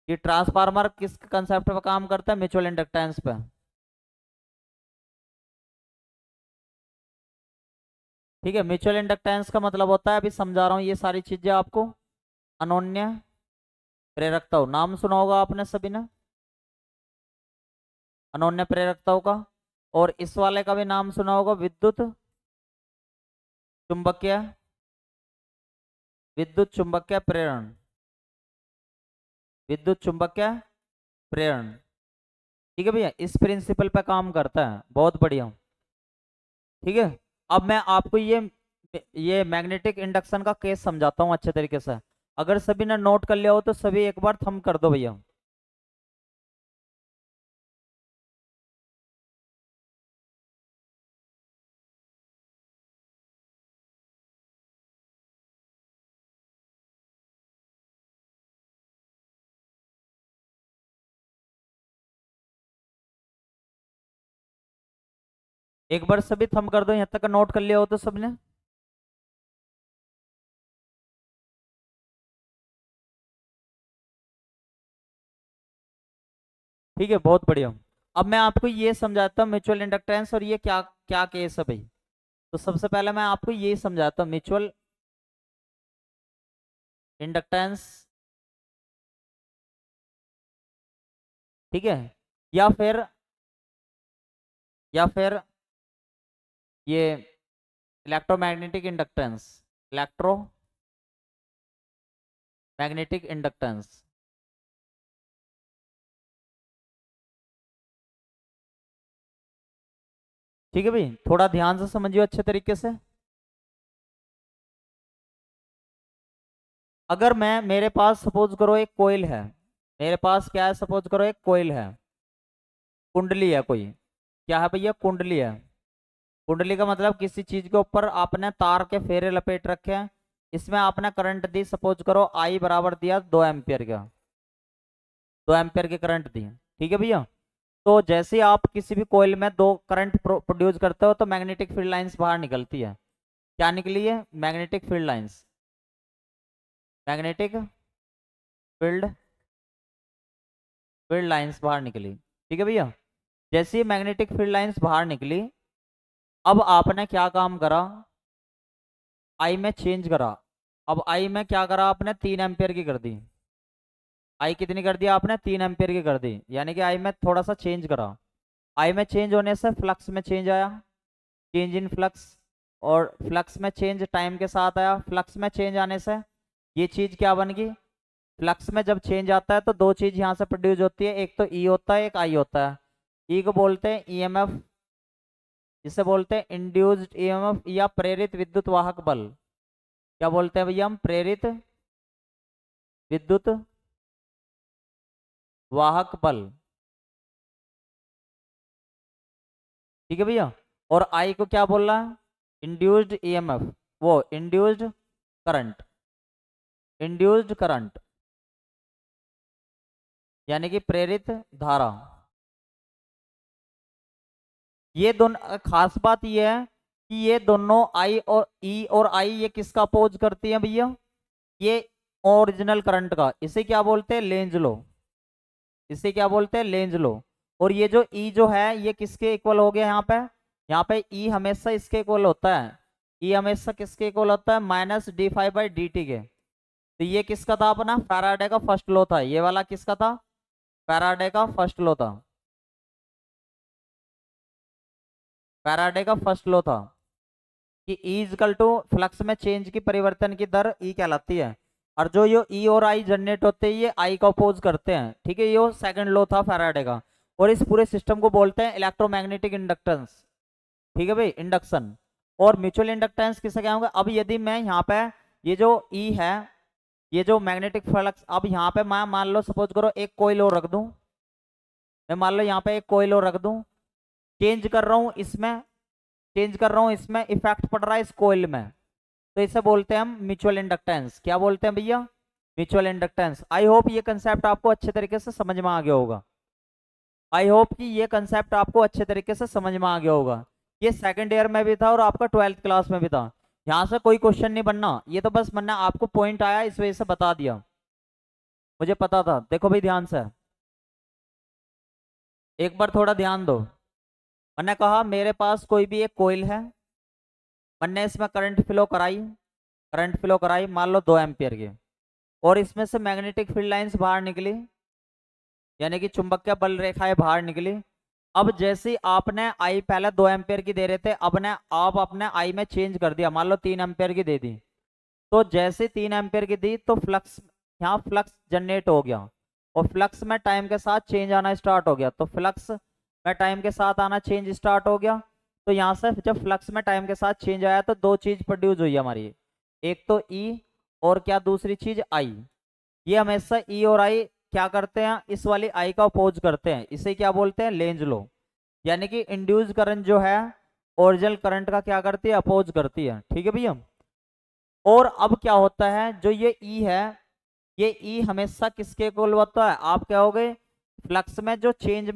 ये ट्रांसफार्मर किस कंसेप्ट पे काम करता है? म्यूचुअल इंडक्टेंस पे। ठीक है, म्यूचुअल इंडक्टेंस का मतलब होता है, अभी समझा रहा हूँ ये सारी चीजें आपको। अनोन्य प्रेरकता, नाम सुना होगा आपने सभी ने, अनोन्य प्रेरकताओं का। और इस वाले का भी नाम सुना होगा, विद्युत चुंबकीय, विद्युत चुंबकीय प्रेरण, विद्युत चुंबकीय प्रेरण। ठीक है भैया, इस प्रिंसिपल पे काम करता है, बहुत बढ़िया। ठीक है, अब मैं आपको ये मैग्नेटिक इंडक्शन का केस समझाता हूँ अच्छे तरीके से। अगर सभी ने नोट कर लिया हो तो सभी एक बार थंब कर दो भैया। एक बार सभी थंब कर दो, यहाँ तक नोट कर लिया हो तो सबने। ठीक है, बहुत बढ़िया। अब मैं आपको ये समझाता हूँ म्यूचुअल इंडक्टेंस, और ये क्या क्या केस है भाई। तो सबसे पहले मैं आपको ये समझाता हूँ म्यूचुअल इंडक्टेंस, ठीक है, या फिर ये इलेक्ट्रोमैग्नेटिक इंडक्टेंस, इलेक्ट्रोमैग्नेटिक इंडक्टेंस। ठीक है भाई, थोड़ा ध्यान से समझिए अच्छे तरीके से। अगर मैं, मेरे पास सपोज करो एक कोयल है, मेरे पास क्या है, सपोज करो एक कोयल है, कुंडली है कोई, क्या है भैया, कुंडली है। कुंडली का मतलब किसी चीज के ऊपर आपने तार के फेरे लपेट रखे हैं, इसमें आपने करंट दी, सपोज करो आई बराबर दिया 2 एम्पियर का, 2 एम्पियर की करंट दी, ठीक है भैया। तो जैसे ही आप किसी भी कोयल में दो करंट प्रोड्यूस करते हो तो मैग्नेटिक फील्ड लाइंस बाहर निकलती है। क्या निकली है, magnetic field lines, magnetic field field lines बाहर निकली, ठीक है भैया। जैसे ही मैग्नेटिक फील्ड लाइंस बाहर निकली, अब आपने क्या काम करा, आई में चेंज करा। अब आई में क्या करा आपने, 3 एम्पियर की कर दी। आई कितनी कर दी आपने, 3 एम्पियर की कर दी, यानी कि आई में थोड़ा सा चेंज करा। आई में चेंज होने से फ्लक्स में चेंज आया, चेंज इन फ्लक्स, और फ्लक्स में चेंज टाइम के साथ आया। फ्लक्स में चेंज आने से ये चीज क्या बन गई, फ्लक्स में जब चेंज आता है तो दो चीज यहाँ से प्रोड्यूस होती है, एक तो ई होता है, एक आई होता है। ई को बोलते हैं ईएमएफ, जिसे बोलते हैं इंड्यूस्ड ईएमएफ या प्रेरित विद्युत वाहक बल। क्या बोलते हैं भैया हम, प्रेरित विद्युत वाहक बल, ठीक है भैया। और आई को क्या बोल रहा है, इंड्यूस्ड ईएमएफ, वो इंड्यूस्ड करंट, इंड्यूस्ड करंट यानी कि प्रेरित धारा। ये दोनों खास बात ये है कि ये दोनों आई और ई और आई ये किसका अपोज करती है भैया, ये ओरिजिनल करंट का। इसे क्या बोलते हैं, लेंज लो, इसे क्या बोलते हैं, लेंज लो। और ये जो ई जो है ये किसके इक्वल हो गया, यहाँ पे ई हमेशा इसके इक्वल होता है। ई हमेशा किसके इक्वल होता है, -d∅dt के। तो ये किसका था अपना, फैराडे का फर्स्ट लॉ था, ये वाला किसका था, फैराडे का फर्स्ट लॉ था, फैराडे का फर्स्ट लॉ था कि E इजकल टू फ्लक्स में चेंज की परिवर्तन की दर E कहलाती है। और जो ये E और I जनरेट होते हैं ये I का अपोज करते हैं, ठीक है। ये सेकंड लॉ था फैराडे का। और इस पूरे सिस्टम को बोलते हैं इलेक्ट्रोमैग्नेटिक इंडक्टेंस, ठीक है भाई, इंडक्शन। और म्यूचुअल इंडक्टेंस किसे क्या होगा, अब यदि मैं यहाँ पे ये जो E है, ये जो मैग्नेटिक फ्लक्स, अब यहाँ पे मैं मान लो सपोज करो एक कोइल और रख दूं, मैं मान लो यहाँ पे एक कोइल और रख दूं, चेंज कर रहा हूँ इसमें, चेंज कर रहा हूँ इसमें, इफेक्ट पड़ रहा है इस कोइल में, तो इसे बोलते हैं हम म्यूचुअल इंडक्टेंस। क्या बोलते हैं भैया, म्यूचुअल इंडक्टेंस। आई होप ये कंसेप्ट आपको अच्छे तरीके से समझ में आ गया होगा, आई होप कि ये कंसेप्ट आपको अच्छे तरीके से समझ में आ गया होगा। ये सेकंड ईयर में भी था और आपका 12th क्लास में भी था। यहाँ से कोई क्वेश्चन नहीं बनना, ये तो बस बनना आपको पॉइंट आया इस वजह से बता दिया, मुझे पता था। देखो भाई ध्यान से, एक बार थोड़ा ध्यान दो। मैंने कहा मेरे पास कोई भी एक कोयल है, मैंने इसमें करंट फ्लो कराई, करंट फ्लो कराई मान लो 2 एम्पियर की, और इसमें से मैग्नेटिक फील्ड लाइंस बाहर निकली, यानी कि चुंबकीय बल रेखाएं बाहर निकली। अब जैसे ही आपने आई पहले 2 एम्पियर की दे रहे थे, अब ने आप अपने आई में चेंज कर दिया, मान लो 3 एम्पियर की दे दी। तो जैसे 3 एम्पियर की दी तो फ्लक्स, यहाँ फ्लक्स जनरेट हो गया, और फ्लक्स में टाइम के साथ चेंज आना स्टार्ट हो गया। तो फ्लक्स में टाइम के साथ आना चेंज स्टार्ट हो गया। तो यहाँ से जब फ्लक्स में टाइम के साथ चेंज आया तो दो चीज प्रोड्यूस हुई हमारी, एक तो ई और क्या दूसरी चीज आई। ये हमेशा ई और आई क्या करते हैं, इस वाली आई का अपोज करते हैं, इसे क्या बोलते हैं, लेंज लो। यानी कि इंड्यूस करंट जो है ओरिजिनल करंट का क्या करती है, अपोज करती है, ठीक है भैया। और अब क्या होता है, जो ये ई है, ये ई हमेशा किसके इक्वल होता है, आप कहोगे फ्लक्स में जो चेंज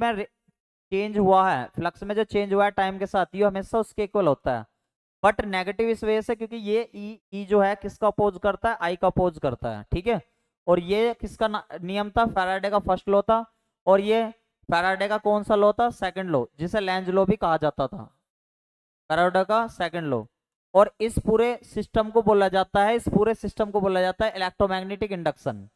हुआ है, फ्लक्स में जो चेंज हुआ है टाइम के साथ, ये हमेशा उसके इक्वल होता है। बट नेगेटिव इस वजह से क्योंकि ये ई जो है किसका अपोज करता है, आई का अपोज करता है, ठीक है। और ये किसका नियम था, फैराडे का फर्स्ट लॉ था। और ये फैराडे का कौन सा लॉ था, सेकंड लॉ, जिसे लेंज लॉ भी कहा जाता था, फैराडे का सेकंड लॉ। और इस पूरे सिस्टम को बोला जाता है, इस पूरे सिस्टम को बोला जाता है इलेक्ट्रोमैग्नेटिक इंडक्शन।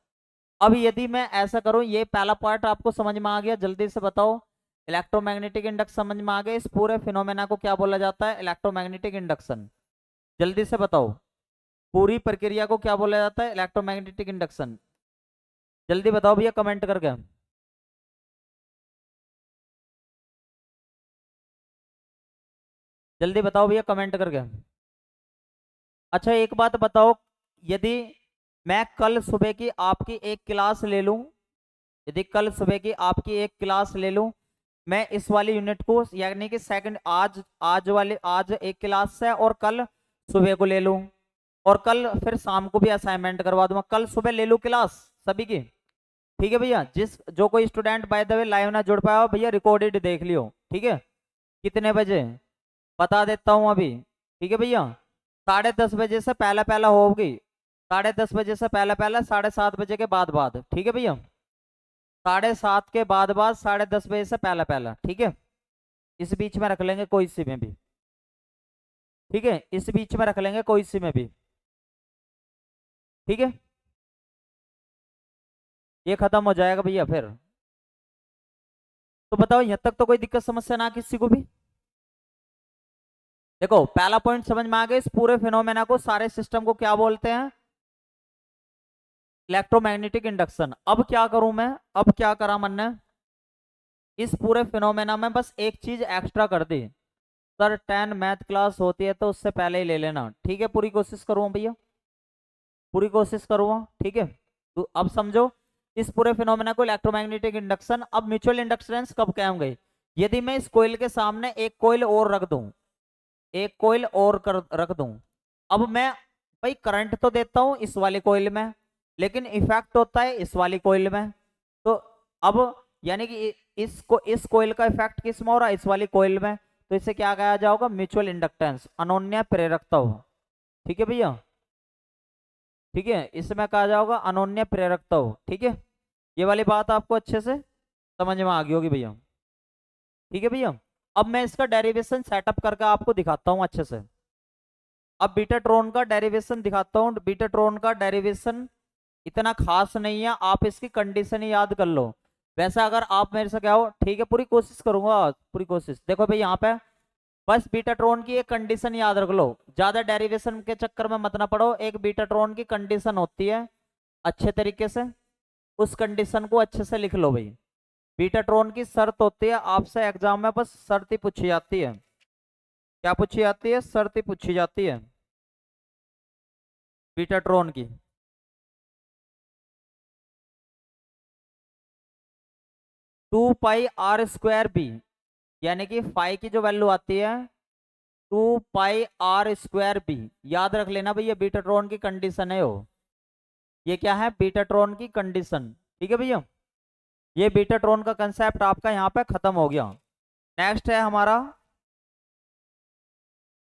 अब यदि मैं ऐसा करूं, ये पहला पार्ट आपको समझ में आ गया, जल्दी से बताओ। इलेक्ट्रोमैग्नेटिक इंडक्शन समझ में आ गया, इस पूरे फिनोमेना को क्या बोला जाता है? Electromagnetic induction. जल्दी से बताओ, पूरी प्रक्रिया को क्या बोला जाता है? Electromagnetic induction. जल्दी बताओ भैया कमेंट करके। जल्दी बताओ भैया कमेंट करके। अच्छा एक बात बताओ, यदि मैं कल सुबह की आपकी एक क्लास ले लूं, यदि कल सुबह की आपकी एक क्लास ले लूं, मैं इस वाली यूनिट को यानी कि सेकंड आज आज वाले आज एक क्लास है और कल सुबह को ले लूं, और कल फिर शाम को भी असाइनमेंट करवा दूंगा, कल सुबह ले लूं क्लास सभी की। ठीक है भैया, जिस जो कोई student by the way live ना जुड़ पाया हो भैया रिकॉर्डेड देख लियो, ठीक है। कितने बजे बता देता हूँ अभी, ठीक है भैया। 10:30 बजे से पहला पहला होगी, 10:30 बजे से पहला पहला, 7:30 बजे के बाद बाद, ठीक है भैया। 7:30 के बाद बाद, 10:30 बजे से पहला पहला, ठीक है। इस बीच में रख लेंगे कोई सी में भी, ठीक है, इस बीच में रख लेंगे कोई सी में भी, ठीक है। ये खत्म हो जाएगा भैया फिर। तो बताओ यहाँ तक तो कोई दिक्कत समस्या ना किसी को भी? देखो पहला पॉइंट समझ में आ गया, इस पूरे फिनोमेना को, सारे सिस्टम को क्या बोलते हैं? Electromagnetic induction. अब क्या करूं मैं, अब क्या करा मैंने, इस पूरे फिनोमेना में बस एक चीज एक्स्ट्रा कर दी। सर 10 मैथ क्लास होती है तो उससे पहले ही ले लेना, ठीक है। पूरी कोशिश करूंगा भैया, पूरी कोशिश करूंगा, ठीक है। तो अब समझो इस पूरे फिनोमेना को, इलेक्ट्रोमैग्नेटिक इंडक्शन। अब म्यूचुअल इंडक्टेंस कब कायम गई? यदि मैं इस कोइल के सामने एक कोइल और रख दूं, एक कोइल और रख दूं, अब मैं भाई करंट तो देता हूं इस वाली कोइल में, लेकिन इफेक्ट होता है इस वाली कोइल में। तो अब यानी कि इस कोइल का इफेक्ट किस में हो रहा है? इस वाली कोइल में। तो इसे क्या कहा जाएगा? म्यूचुअल इंडक्टेंस, अनोन्य प्रेरकता हो, ठीक है भैया, ठीक है। इसमें कहा जाएगा अनोन्य प्रेरकता हो, ठीक है। ये वाली बात आपको अच्छे से समझ में आ गई होगी भैया, ठीक है भैया। अब मैं इसका डेरिवेशन सेटअप करके आपको दिखाता हूँ अच्छे से। अब बीटाट्रॉन का डेरिवेशन दिखाता हूँ। बीटाट्रॉन का डेरिवेशन इतना खास नहीं है, आप इसकी कंडीशन ही याद कर लो। वैसे अगर आप मेरे से क्या हो, ठीक है, पूरी कोशिश करूंगा, पूरी कोशिश। देखो भाई यहाँ पे बस बीटाट्रॉन की एक कंडीशन याद रख लो, ज्यादा डेरिवेशन के चक्कर में मत ना पड़ो। एक बीटाट्रॉन की कंडीशन होती है अच्छे तरीके से, उस कंडीशन को अच्छे से लिख लो भाई। बीटाट्रॉन की शर्त होती है, आपसे एग्जाम में बस शर्त ही पूछी जाती है। क्या पूछी जाती है? शर्त ही पूछी जाती है बीटाट्रॉन की। 2 πr² बी, यानी कि फाई की जो वैल्यू आती है 2 πr² बी, याद रख लेना भैया, बीटाट्रॉन की कंडीशन है वो। ये क्या है? बीटाट्रॉन की कंडीशन, ठीक है भैया। ये बीटाट्रॉन का कंसेप्ट आपका यहाँ पे खत्म हो गया। नेक्स्ट है हमारा,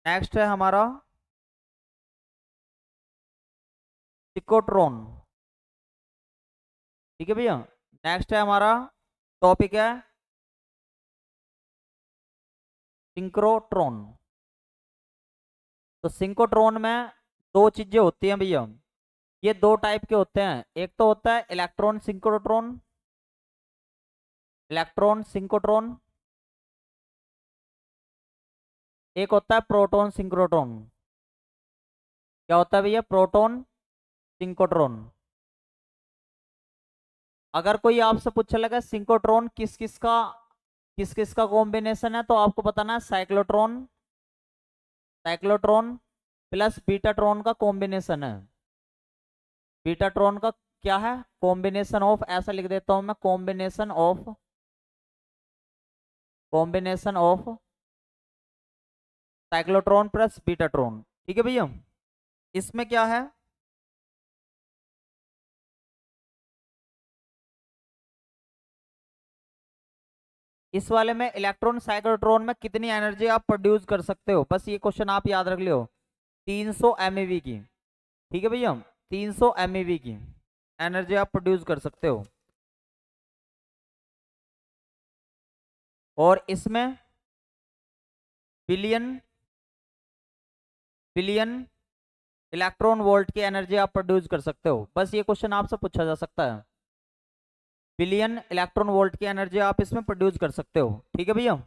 नेक्स्ट है हमारा सिकोट्रॉन, ठीक है भैया। नेक्स्ट है हमारा टॉपिक है सिंक्रोट्रॉन। तो सिंक्रोट्रॉन में दो चीजें होती हैं भैया, ये दो टाइप के होते हैं। एक तो होता है इलेक्ट्रॉन सिंक्रोट्रॉन, इलेक्ट्रॉन सिंक्रोट्रॉन। एक होता है प्रोटॉन सिंक्रोट्रॉन। क्या होता है भैया? Proton synchrotron. अगर कोई आपसे पूछने लगा सिंक्रोट्रॉन किस किस का कॉम्बिनेशन है, तो आपको बताना है साइक्लोट्रॉन, साइक्लोट्रॉन प्लस बीटाट्रॉन का कॉम्बिनेशन है। बीटाट्रॉन का क्या है? कॉम्बिनेशन ऑफ, ऐसा लिख देता हूं मैं, combination of cyclotron plus betatron, ठीक है भैया। इसमें क्या है? इस वाले में इलेक्ट्रॉन साइक्लोट्रॉन में कितनी एनर्जी आप प्रोड्यूस कर सकते हो, बस ये क्वेश्चन आप याद रख लियो। 300 MeV की, ठीक है भैया, 300 MeV की एनर्जी आप प्रोड्यूस कर सकते हो। और इसमें बिलियन बिलियन इलेक्ट्रॉन वोल्ट की एनर्जी आप प्रोड्यूस कर सकते हो। बस ये क्वेश्चन आपसे पूछा जा सकता है, बिलियन इलेक्ट्रॉन वोल्ट की एनर्जी आप इसमें प्रोड्यूस कर सकते हो। ठीक है भैया।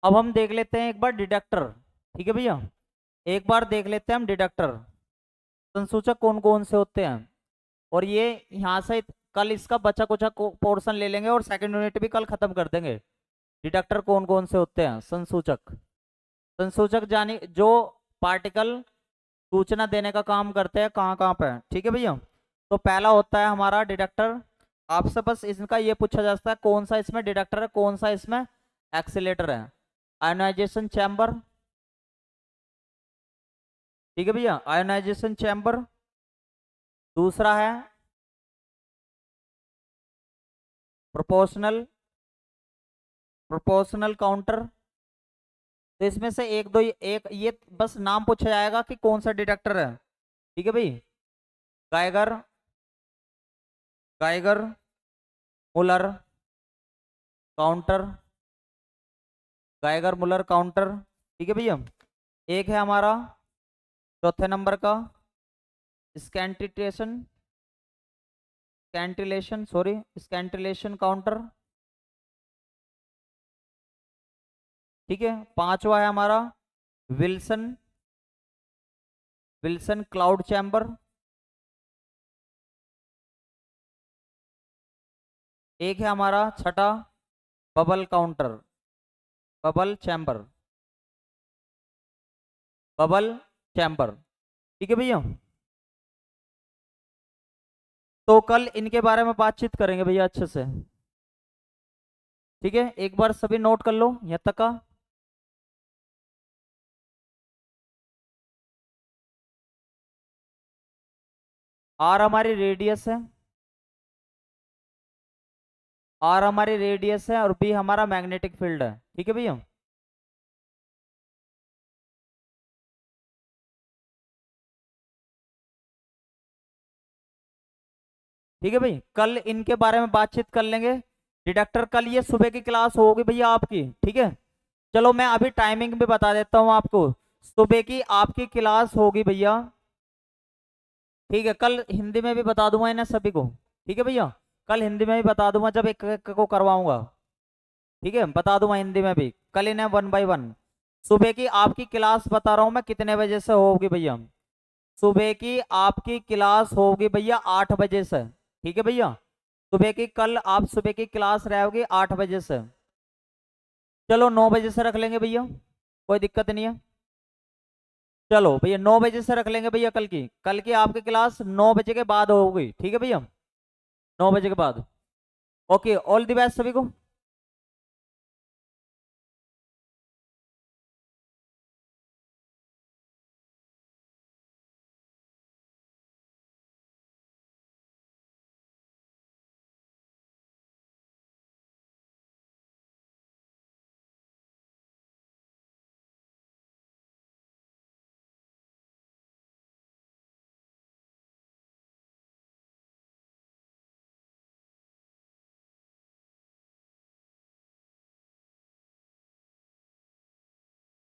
अब हम देख लेते हैं एक बार डिटेक्टर। ठीक है भैया, एक बार देख लेते हैं हम डिटेक्टर, संसूचक कौन कौन से होते हैं। और ये यहाँ से कल इसका बचा कुचा पोर्शन ले लेंगे और सेकंड यूनिट भी कल खत्म कर देंगे। डिटेक्टर कौन कौन से होते हैं, संसूचक। संसूचक जानी जो पार्टिकल सूचना देने का काम करते हैं कहाँ कहाँ पे। ठीक है भैया, तो पहला होता है हमारा डिटेक्टर। आपसे बस इनका ये पूछा जा सकता है कौन सा इसमें डिटेक्टर है, कौन सा इसमें एक्सीलेटर है। Ionisation chamber. ठीक है भैया, आयोनाइजेशन चैम्बर। दूसरा है प्रोपोर्शनल प्रोपोर्शनल काउंटर। तो इसमें से एक दो एक ये बस नाम पूछा जाएगा कि कौन सा डिटेक्टर है। ठीक है भाई, Geiger Geiger Muller counter, Geiger Muller counter. ठीक है भैया, एक है हमारा चौथे नंबर का स्कैंटिलेशन स्कैंटिलेशन काउंटर। ठीक है, पांचवा है हमारा विल्सन विल्सन क्लाउड चैम्बर। एक है हमारा छठा bubble counter, bubble chamber, bubble chamber. ठीक है भैया, तो कल इनके बारे में बातचीत करेंगे भैया अच्छे से। ठीक है, एक बार सभी नोट कर लो यहाँ तक का। आर हमारी रेडियस है, आर हमारी रेडियस है और बी हमारा मैग्नेटिक फील्ड है। ठीक है भैया, ठीक है भाई, कल इनके बारे में बातचीत कर लेंगे। डिटेक्टर कल ये सुबह की क्लास होगी भैया आपकी। ठीक है, चलो मैं अभी टाइमिंग भी बता देता हूँ आपको। सुबह की आपकी क्लास होगी भैया। ठीक है, कल हिंदी में भी बता दूंगा इन्हें सभी को। ठीक है भैया, कल हिंदी में भी बता दूंगा जब एक एक को करवाऊंगा। ठीक है, बता दूंगा हिंदी में भी कल इन्हें वन बाय वन। सुबह की आपकी क्लास बता रहा हूँ मैं कितने बजे से होगी भैया। सुबह की आपकी क्लास होगी भैया 8 बजे से। ठीक है भैया, सुबह की कल आप सुबह की क्लास रहेगी 8 बजे से। चलो 9 बजे से रख लेंगे भैया, कोई दिक्कत नहीं है। चलो भैया 9 बजे से रख लेंगे भैया, कल की आपकी क्लास 9 बजे के बाद होगी। ठीक है भैया, 9 बजे के बाद। ओके, ऑल द बेस्ट सभी को।